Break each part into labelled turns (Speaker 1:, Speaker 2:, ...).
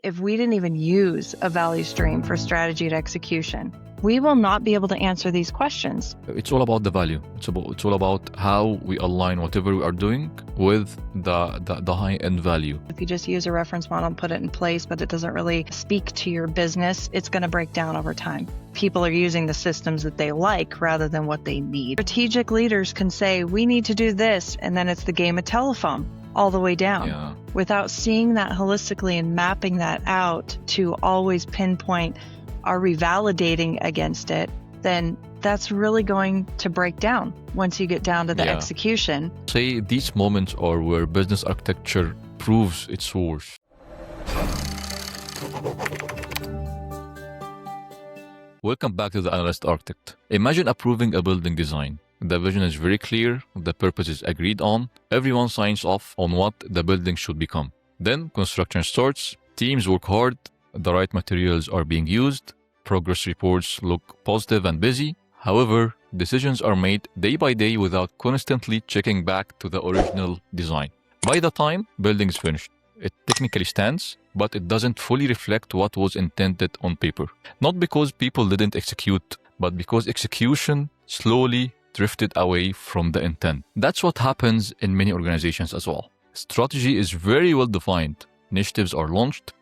Speaker 1: if we didn't even use a value stream for strategy and execution, we will not be able to answer these questions.
Speaker 2: It's all about the value. It's all about how we align whatever we are doing with the high-end value.
Speaker 1: If you just use a reference model and put it in place, but it doesn't really speak to your business, it's going to break down over time. People are using the systems that they like rather than what they need. Strategic leaders can say, we need to do this, and then it's the game of telephone all the way down. Without seeing that holistically and mapping that out to always pinpoint, are we validating against it, then that's really going to break down once you get down to the execution.
Speaker 2: Say these moments are where business architecture proves its worth. Welcome back to the Analyst Architect. Imagine approving a building design. The vision is very clear, the purpose is agreed on, everyone signs off on what the building should become. Then construction starts, teams work hard, the right materials are being used, progress reports look positive and busy. However, decisions are made day by day without constantly checking back to the original design. By the time building is finished, it technically stands, but it doesn't fully reflect what was intended on paper. Not because people didn't execute, but because execution slowly drifted away from the intent. That's what happens in many organizations as well. Strategy is very well defined. Initiatives are launched.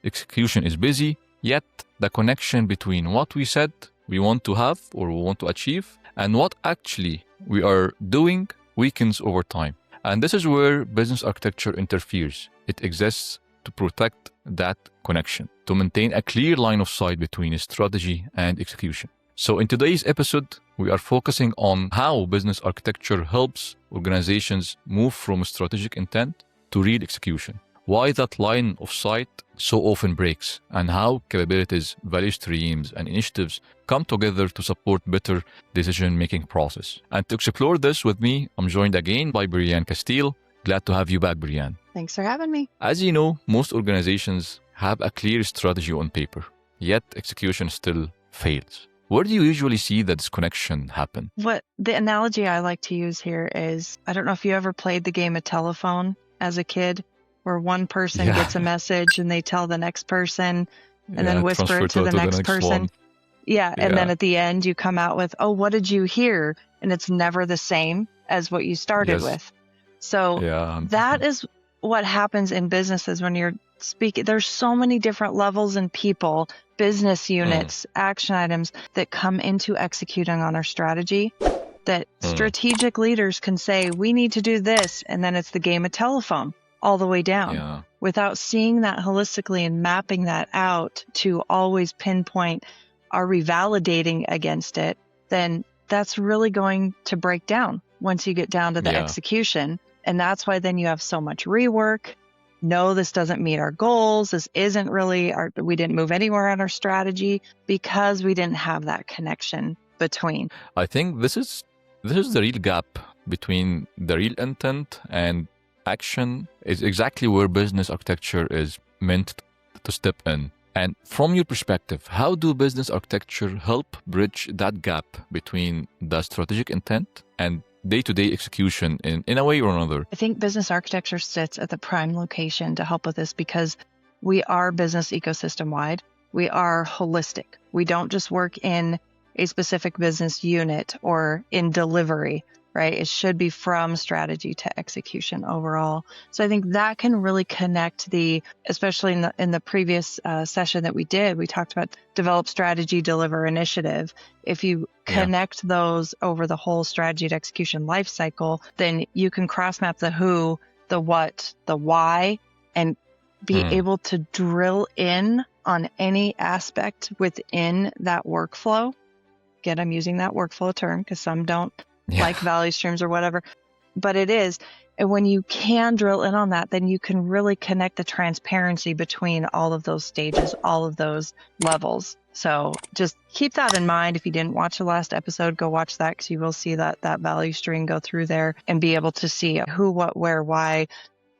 Speaker 2: Execution is busy, yet the connection between what we said we want to have or we want to achieve and what actually we are doing weakens over time. And this is where business architecture interferes. It exists to protect that connection, to maintain a clear line of sight between strategy and execution. So in today's episode, we are focusing on how business architecture helps organizations move from strategic intent to real execution, why that line of sight so often breaks, and how capabilities, value streams, and initiatives come together to support better decision-making process. And to explore this with me, I'm joined again by Breanne Casteel. Glad to have you back, Breanne.
Speaker 1: Thanks for having me.
Speaker 2: As you know, most organizations have a clear strategy on paper, yet execution still fails. Where do you usually see that disconnection happen?
Speaker 1: What the analogy I like to use here is, I don't know if you ever played the game of telephone as a kid, where one person gets a message and they tell the next person and then whisper it to the next person. And then at the end you come out with, oh, what did you hear? And it's never the same as what you started with. So that is what happens in businesses when you're speaking. There's so many different levels and people, business units, action items that come into executing on our strategy, that strategic leaders can say, we need to do this. And then it's the game of telephone all the way down. Without seeing that holistically and mapping that out to always pinpoint, are we validating against it, then that's really going to break down once you get down to the execution. And that's why then you have so much rework. No, this doesn't meet our goals. This isn't really we didn't move anywhere on our strategy because we didn't have that connection between.
Speaker 2: I think this is the real gap between the real intent and action is exactly where business architecture is meant to step in. And from your perspective, how do business architecture help bridge that gap between the strategic intent and day-to-day execution in a way or another?
Speaker 1: I think business architecture sits at the prime location to help with this because we are business ecosystem-wide. We are holistic. We don't just work in a specific business unit or in delivery, right? It should be from strategy to execution overall. So I think that can really connect especially in the previous session that we did, we talked about develop strategy, deliver initiative. If you connect those over the whole strategy to execution life cycle, then you can cross map the who, the what, the why, and be able to drill in on any aspect within that workflow. Again, I'm using that workflow term because some don't like value streams or whatever, but it is. And when you can drill in on that, then you can really connect the transparency between all of those stages, all of those levels. So just keep that in mind. If you didn't watch the last episode, go watch that because you will see that value stream go through there and be able to see who, what, where, why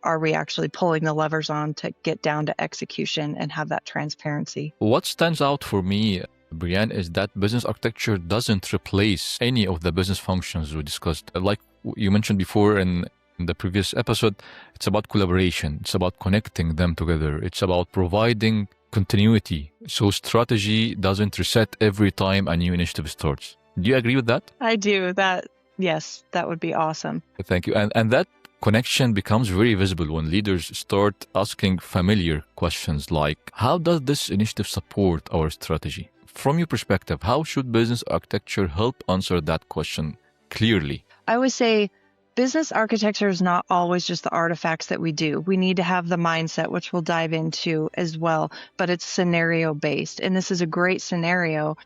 Speaker 1: are we actually pulling the levers on to get down to execution and have that transparency.
Speaker 2: What stands out for me, Breanne, is that business architecture doesn't replace any of the business functions we discussed. Like you mentioned before in in the previous episode, it's about collaboration. It's about connecting them together. It's about providing continuity. So strategy doesn't reset every time a new initiative starts. Do you agree with that?
Speaker 1: I do. Yes, that would be awesome.
Speaker 2: Thank you. And that connection becomes very visible when leaders start asking familiar questions like, how does this initiative support our strategy? From your perspective, how should business architecture help answer that question clearly?
Speaker 1: I would say business architecture is not always just the artifacts that we do. We need to have the mindset, which we'll dive into as well, but it's scenario based. And this is a great scenario.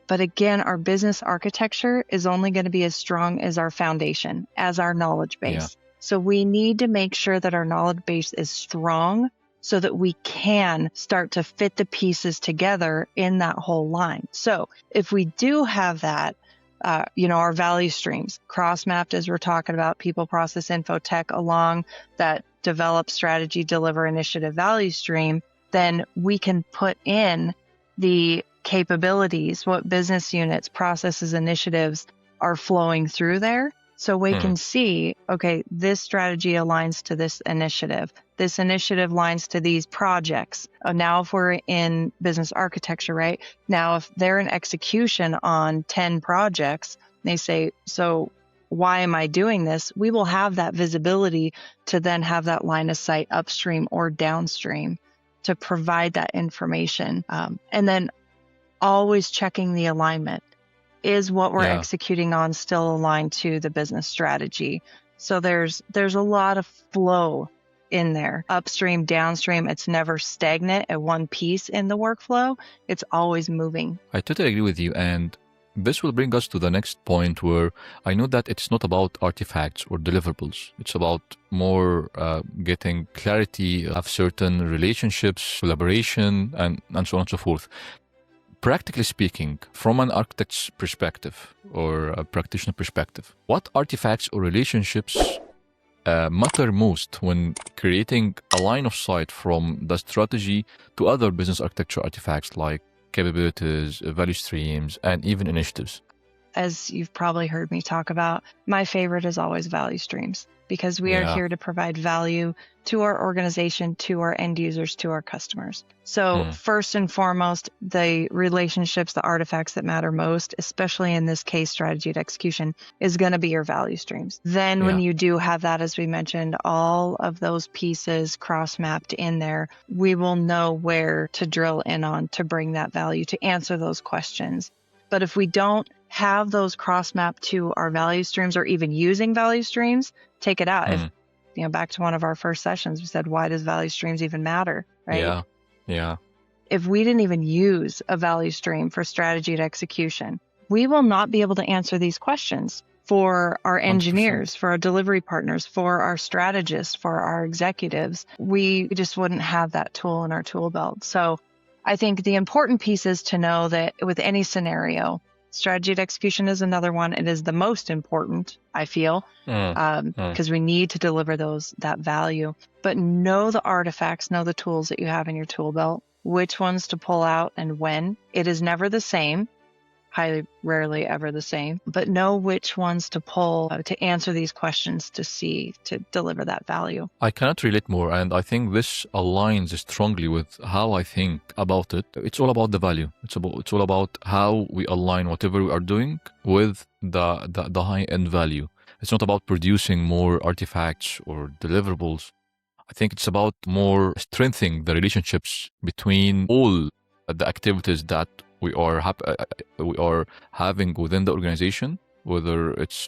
Speaker 1: But again, our business architecture is only going to be as strong as our foundation, as our knowledge base. Yeah. So we need to make sure that our knowledge base is strong so that we can start to fit the pieces together in that whole line. So if we do have that, our value streams cross-mapped, as we're talking about, people, process, info, tech, along that develop, strategy, deliver, initiative value stream, then we can put in the capabilities, what business units, processes, initiatives are flowing through there. So we can see, okay, this strategy aligns to this initiative. This initiative aligns to these projects. Now, if we're in business architecture, right? Now, if they're in execution on 10 projects, they say, so why am I doing this? We will have that visibility to then have that line of sight upstream or downstream to provide that information. And then always checking the alignment. Is what we're executing on still aligned to the business strategy? So there's a lot of flow in there. Upstream, downstream, it's never stagnant at one piece in the workflow. It's always moving.
Speaker 2: I totally agree with you. And this will bring us to the next point where I know that it's not about artifacts or deliverables. It's about more getting clarity, have certain relationships, collaboration, and so on and so forth. Practically speaking, from an architect's perspective or a practitioner perspective, what artifacts or relationships matter most when creating a line of sight from the strategy to other business architecture artifacts like capabilities, value streams, and even initiatives?
Speaker 1: As you've probably heard me talk about, my favorite is always value streams, because we are here to provide value to our organization, to our end users, to our customers. So first and foremost, the relationships, the artifacts that matter most, especially in this case, strategy and execution, is going to be your value streams. Then when you do have that, as we mentioned, all of those pieces cross-mapped in there, we will know where to drill in on to bring that value, to answer those questions. But if we don't have those cross-mapped to our value streams, or even using value streams, take it out. If, back to one of our first sessions, we said, why does value streams even matter, right?
Speaker 2: Yeah.
Speaker 1: If we didn't even use a value stream for strategy and execution, we will not be able to answer these questions for our engineers, 100%. For our delivery partners, for our strategists, for our executives. We just wouldn't have that tool in our tool belt. So I think the important piece is to know that with any scenario, strategy and execution is another one. It is the most important, I feel, because we need to deliver that value. But know the artifacts, know the tools that you have in your tool belt, which ones to pull out and when. It is never the same, rarely ever the same, but know which ones to pull to answer these questions to deliver that value.
Speaker 2: I cannot relate more, and I think this aligns strongly with how I think about it. It's all about the value. It's all about how we align whatever we are doing with the high-end value. It's not about producing more artifacts or deliverables. I think it's about more strengthening the relationships between all the activities that we are having within the organization, whether it's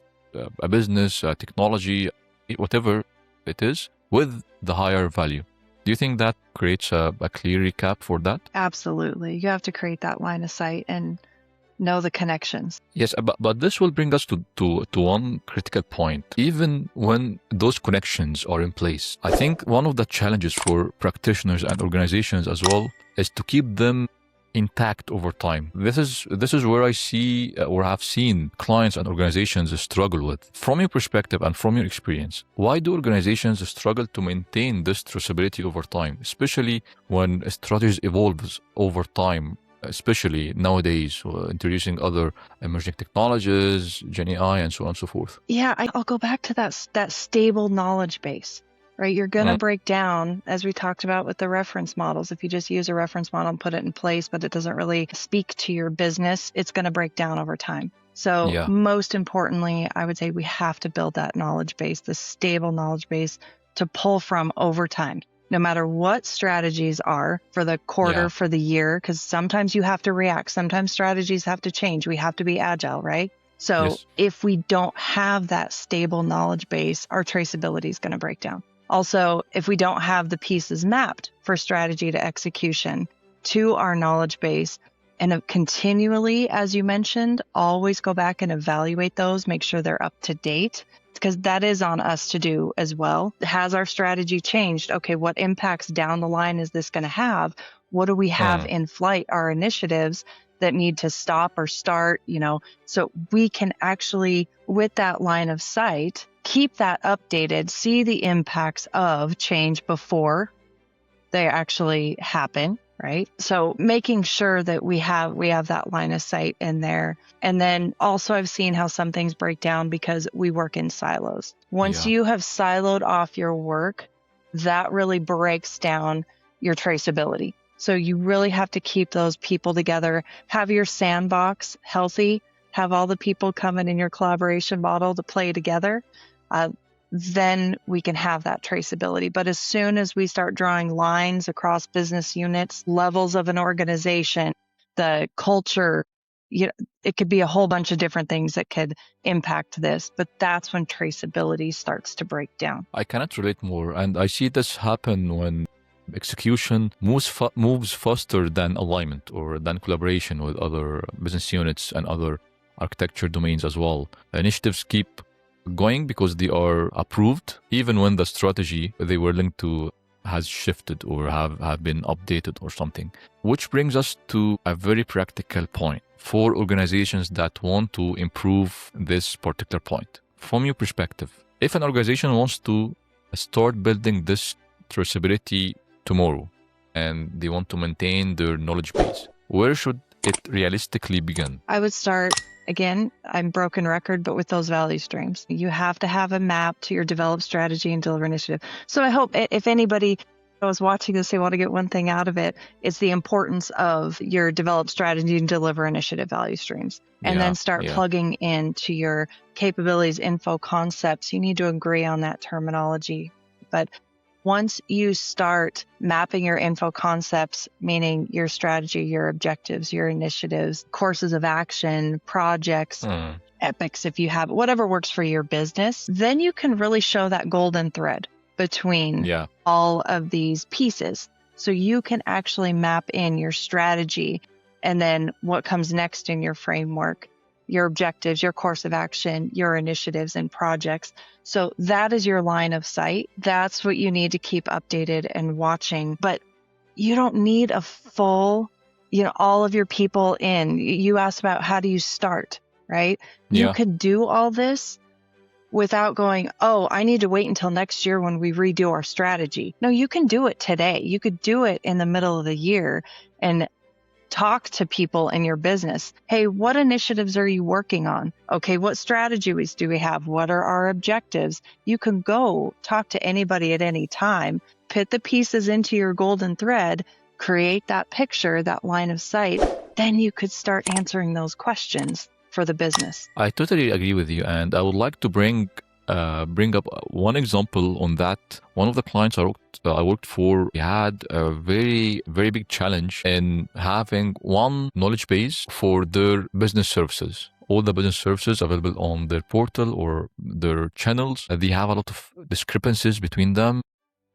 Speaker 2: a business, a technology, whatever it is, with the higher value. Do you think that creates a clear recap for that?
Speaker 1: Absolutely. You have to create that line of sight and know the connections.
Speaker 2: Yes, but this will bring us to one critical point. Even when those connections are in place, I think one of the challenges for practitioners and organizations as well is to keep them intact over time. This is where I see or have seen clients and organizations struggle with. From your perspective and from your experience, why do organizations struggle to maintain this traceability over time, especially when strategies evolves over time? especially nowadays, introducing other emerging technologies, Gen AI, and so on and so forth?
Speaker 1: Yeah, I'll go back to that stable knowledge base, right? You're going to break down, as we talked about with the reference models. If you just use a reference model and put it in place, but it doesn't really speak to your business, it's going to break down over time. So most importantly, I would say we have to build that knowledge base, the stable knowledge base to pull from over time. No matter what strategies are for the quarter, for the year, because sometimes you have to react. Sometimes strategies have to change. We have to be agile, right? So if we don't have that stable knowledge base, our traceability is going to break down. Also, if we don't have the pieces mapped for strategy to execution to our knowledge base, and continually, as you mentioned, always go back and evaluate those, make sure they're up to date, because that is on us to do as well. Has our strategy changed? Okay, what impacts down the line is this going to have? What do we have in flight, our initiatives that need to stop or start, so we can actually, with that line of sight, keep that updated, see the impacts of change before they actually happen, right? So making sure that we have that line of sight in there. And then also I've seen how some things break down because we work in silos. Once you have siloed off your work, that really breaks down your traceability. So you really have to keep those people together, have your sandbox healthy, have all the people coming in your collaboration model to play together. Then we can have that traceability. But as soon as we start drawing lines across business units, levels of an organization, the culture, it could be a whole bunch of different things that could impact this. But that's when traceability starts to break down.
Speaker 2: I cannot relate more. And I see this happen when execution moves faster than alignment or than collaboration with other business units and other architecture domains as well. Initiatives keep going because they are approved, even when the strategy they were linked to has shifted or have been updated or something. Which brings us to a very practical point for organizations that want to improve this particular point. From your perspective, if an organization wants to start building this traceability tomorrow and they want to maintain their knowledge base, where should it realistically begin?
Speaker 1: I would start, again, I'm broken record, but with those value streams. You have to have a map to your develop strategy and deliver initiative. So I hope if anybody was watching this, they want to get one thing out of it, it's the importance of your develop strategy and deliver initiative value streams. And then start plugging into your capabilities, info, concepts. You need to agree on that terminology. But once you start mapping your info concepts, meaning your strategy, your objectives, your initiatives, courses of action, projects, epics, if you have whatever works for your business, then you can really show that golden thread between all of these pieces. So you can actually map in your strategy and then what comes next in your framework, your objectives, your course of action, your initiatives and projects. So that is your line of sight. That's what you need to keep updated and watching. But you don't need a full, all of your people in. You asked about how do you start, right? You could do all this without going, oh, I need to wait until next year when we redo our strategy. No, you can do it today. You could do it in the middle of the year and talk to people in your business. Hey, what initiatives are you working on? Okay, what strategies do we have? What are our objectives? You can go talk to anybody at any time, put the pieces into your golden thread, create that picture, that line of sight. Then you could start answering those questions for the business.
Speaker 2: I totally agree with you. And I would like to bring up one example on that. One of the clients I worked for had a very, very big challenge in having one knowledge base for their business services. All the business services available on their portal or their channels, they have a lot of discrepancies between them.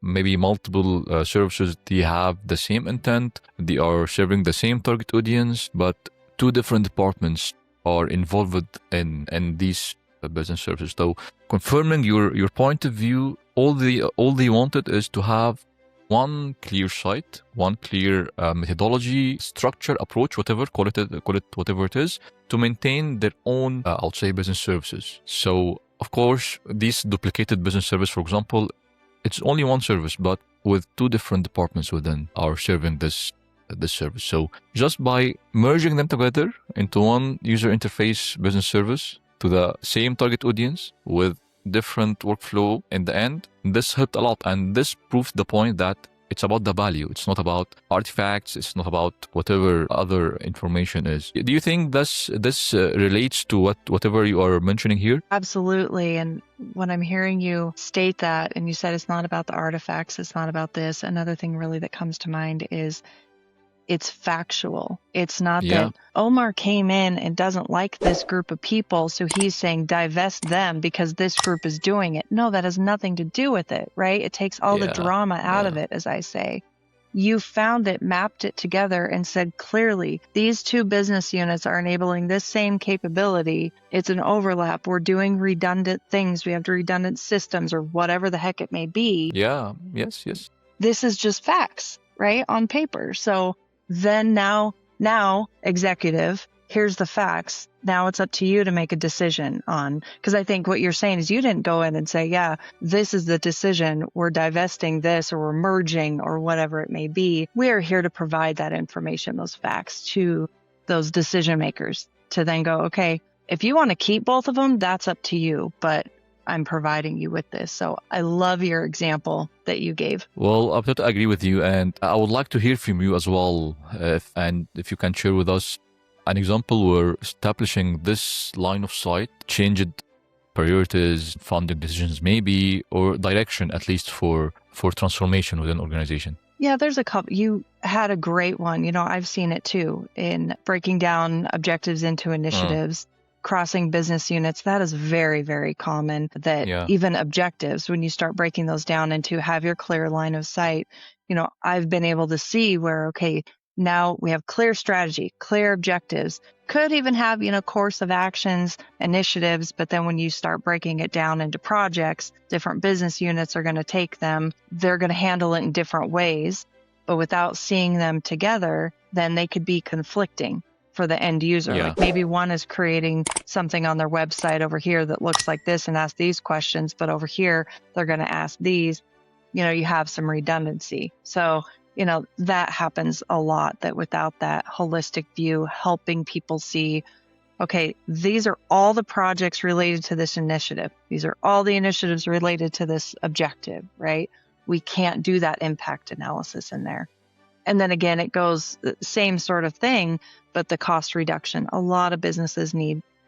Speaker 2: Maybe multiple services, they have the same intent, they are serving the same target audience, but two different departments are involved in these business services. So confirming your point of view, all they wanted is to have one clear site, one clear methodology, structure, approach, whatever, call it whatever it is, to maintain their own, I'll say, business services. So of course, these duplicated business service, for example, it's only one service, but with two different departments within are serving this this service. So just by merging them together into one user interface business service to the same target audience with different workflow in the end, this helped a lot. And this proves the point that it's about the value. It's not about artifacts. It's not about whatever other information is. Do you think this relates to whatever you are mentioning here?
Speaker 1: Absolutely. And when I'm hearing you state that, and you said it's not about the artifacts, it's not about this, another thing really that comes to mind is it's factual. It's not that Omar came in and doesn't like this group of people, so he's saying divest them because this group is doing it. No, that has nothing to do with it, right? It takes all the drama out of it, as I say. You found it, mapped it together, and said clearly, these two business units are enabling this same capability. It's an overlap. We're doing redundant things. We have redundant systems or whatever the heck it may be.
Speaker 2: Yeah, yes.
Speaker 1: This is just facts, right, on paper. So then now executive, here's the facts. Now it's up to you to make a decision on, because I think what you're saying is you didn't go in and say, yeah, this is the decision. We're divesting this or we're merging or whatever it may be. We are here to provide that information, those facts to those decision makers to then go, okay, if you want to keep both of them, that's up to you. But I'm providing you with this. So I love your example that you gave.
Speaker 2: Well, I totally agree with you. And I would like to hear from you as well. If you can share with us an example where establishing this line of sight changed priorities, funding decisions maybe, or direction at least for transformation within an organization.
Speaker 1: Yeah, there's a couple. You had a great one. You know, I've seen it too in breaking down objectives into initiatives. Crossing business units, that is very, very common. That even objectives, when you start breaking those down into have your clear line of sight, you know, I've been able to see where, okay, now we have clear strategy, clear objectives, could even have, you know, course of actions, initiatives. But then when you start breaking it down into projects, different business units are going to take them. They're going to handle it in different ways. But without seeing them together, then they could be conflicting for the end user. Like maybe one is creating something on their website over here that looks like this and asks these questions, but over here they're going to ask these. You know, you have some redundancy. So, you know, that happens a lot, that without that holistic view, helping people see, okay, these are all the projects related to this initiative. These are all the initiatives related to this objective, right? We can't do that impact analysis in there. And then again, it goes same sort of thing, but the cost reduction. A lot of businesses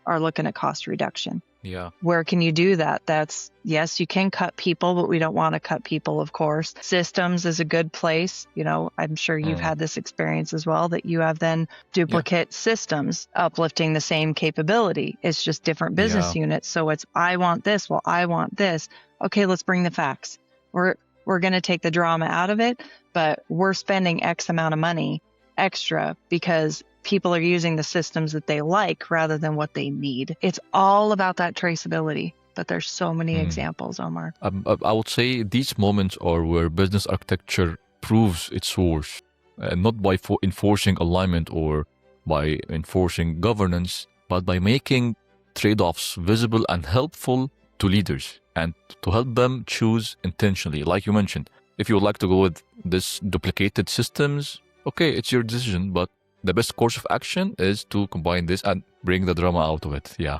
Speaker 1: are looking at cost reduction.
Speaker 2: Yeah.
Speaker 1: Where can you do that? That's, yes, you can cut people, but we don't want to cut people, of course. Systems is a good place. You know, I'm sure you've had this experience as well, that you have then duplicate systems uplifting the same capability. It's just different business units. So it's, I want this. Well, I want this. Okay, let's bring the facts. We're going to take the drama out of it, but we're spending X amount of money extra because people are using the systems that they like rather than what they need. It's all about that traceability, but there's so many examples, Omar.
Speaker 2: I would say these moments are where business architecture proves its worth, not by enforcing alignment or by enforcing governance, but by making trade-offs visible and helpful to leaders and to help them choose intentionally. Like you mentioned, if you would like to go with this duplicated systems, okay, it's your decision, but the best course of action is to combine this and bring the drama out of it. Yeah.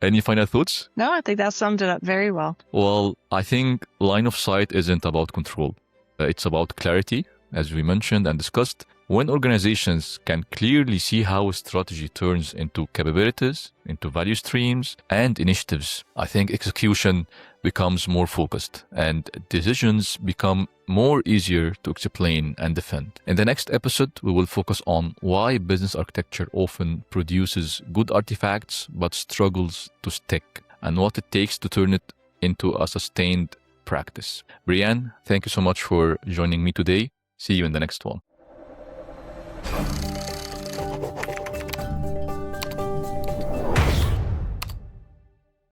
Speaker 2: Any final thoughts?
Speaker 1: No, I think that summed it up very well.
Speaker 2: Well, I think line of sight isn't about control. It's about clarity, as we mentioned and discussed. When organizations can clearly see how a strategy turns into capabilities, into value streams, and initiatives, I think execution becomes more focused and decisions become more easier to explain and defend. In the next episode, we will focus on why business architecture often produces good artifacts but struggles to stick, and what it takes to turn it into a sustained practice. Breanne, thank you so much for joining me today. See you in the next one.